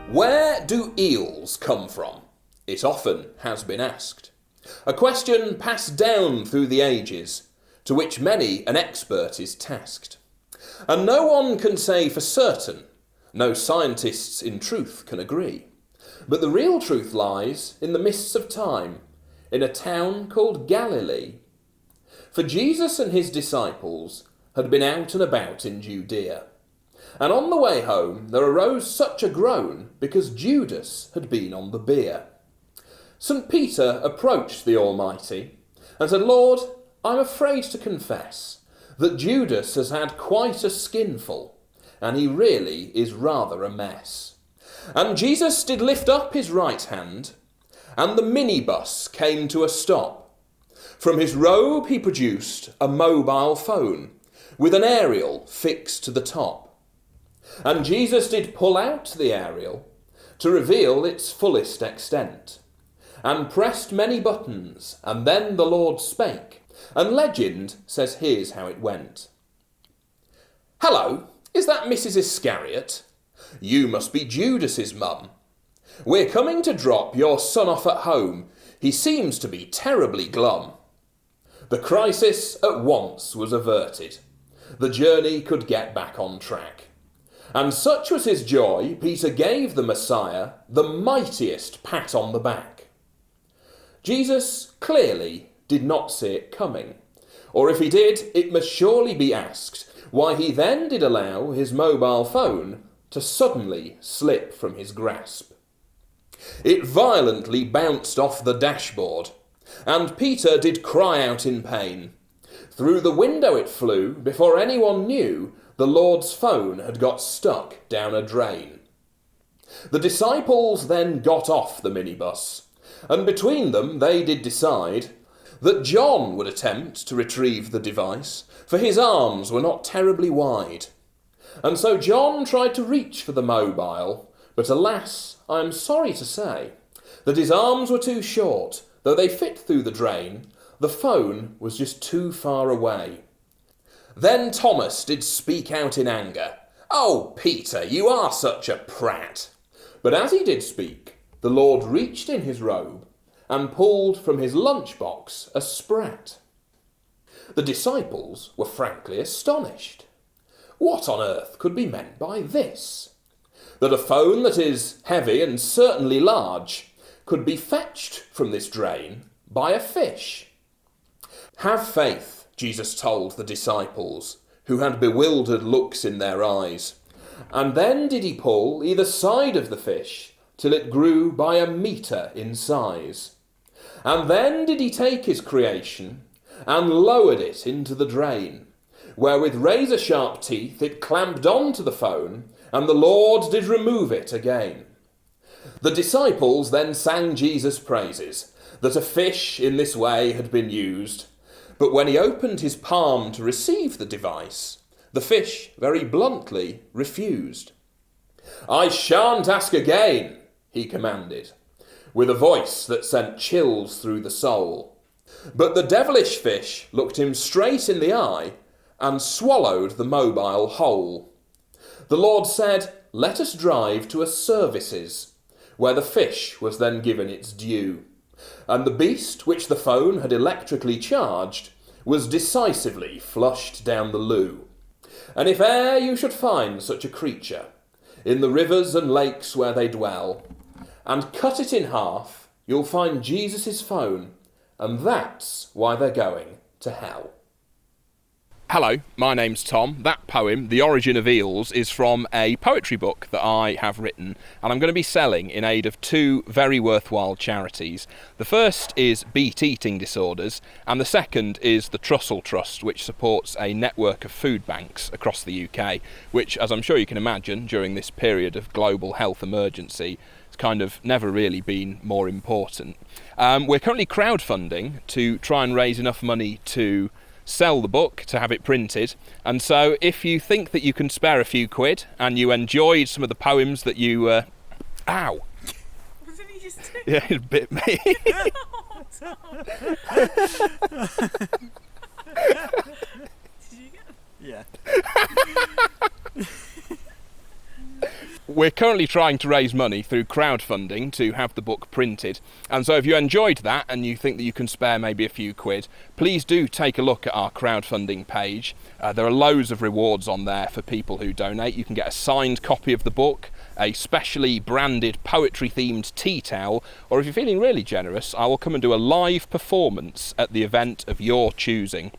Where do eels come from? It often has been asked. A question passed down through the ages, to which many an expert is tasked. And no one can say for certain, no scientists in truth can agree. But the real truth lies in the mists of time, in a town called Galilee. For Jesus and his disciples had been out and about in Judea. And on the way home there arose such a groan because Judas had been on the bier. St. Peter approached the Almighty and said, "Lord, I'm afraid to confess that Judas has had quite a skinful, and he really is rather a mess." And Jesus did lift up his right hand, and the minibus came to a stop. From his robe he produced a mobile phone with an aerial fixed to the top. And Jesus did pull out the aerial to reveal its fullest extent, and pressed many buttons, and then the Lord spake, and legend says here's how it went. "Hello, is that Mrs. Iscariot? You must be Judas's mum. We're coming to drop your son off at home. He seems to be terribly glum." The crisis at once was averted. The journey could get back on track. And such was his joy, Peter gave the Messiah the mightiest pat on the back. Jesus clearly did not see it coming, or if he did, it must surely be asked why he then did allow his mobile phone to suddenly slip from his grasp. It violently bounced off the dashboard, and Peter did cry out in pain. Through the window it flew before anyone knew the Lord's phone had got stuck down a drain. The disciples then got off the minibus, and between them they did decide that John would attempt to retrieve the device, for his arms were not terribly wide. And so John tried to reach for the mobile, but alas, I am sorry to say that his arms were too short. Though they fit through the drain, the phone was just too far away. Then Thomas did speak out in anger. "Oh, Peter, you are such a prat." But as he did speak, the Lord reached in his robe and pulled from his lunchbox a sprat. The disciples were frankly astonished. What on earth could be meant by this? That a phone that is heavy and certainly large could be fetched from this drain by a fish. "Have faith," Jesus told the disciples, who had bewildered looks in their eyes. And then did he pull either side of the fish till it grew by a metre in size. And then did he take his creation and lowered it into the drain, where with razor-sharp teeth it clamped on to the phone, and the Lord did remove it again. The disciples then sang Jesus' praises, that a fish in this way had been used. But when he opened his palm to receive the device, the fish very bluntly refused. "I shan't ask again," he commanded, with a voice that sent chills through the soul. But the devilish fish looked him straight in the eye and swallowed the mobile whole. The Lord said, "Let us drive to a services," where the fish was then given its due. And the beast which the phone had electrically charged was decisively flushed down the loo. And if e'er you should find such a creature in the rivers and lakes where they dwell, and cut it in half, you'll find Jesus' phone, and that's why they're going to hell. Hello, my name's Tom. That poem, The Origin of Eels, is from a poetry book that I have written, and I'm going to be selling in aid of two very worthwhile charities. The first is Beet Eating Disorders, and the second is the Trussell Trust, which supports a network of food banks across the UK, which, as I'm sure you can imagine, during this period of global health emergency, has kind of never really been more important. We're currently crowdfunding to try and raise enough money to sell the book, to have it printed, and so if you think that you can spare a few quid and you enjoyed some of the poems that you ow, What did he just do? yeah, it bit me. Oh, Tom. we're currently trying to raise money through crowdfunding to have the book printed, and so if you enjoyed that and you think that you can spare maybe a few quid, please do take a look at our crowdfunding page. There are loads of rewards on there for people who donate. You can get a signed copy of the book, a specially branded poetry themed tea towel, or if you're feeling really generous, I will come and do a live performance at the event of your choosing.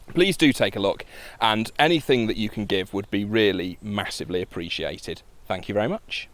Please do take a look, and anything that you can give would be really massively appreciated. Thank you very much.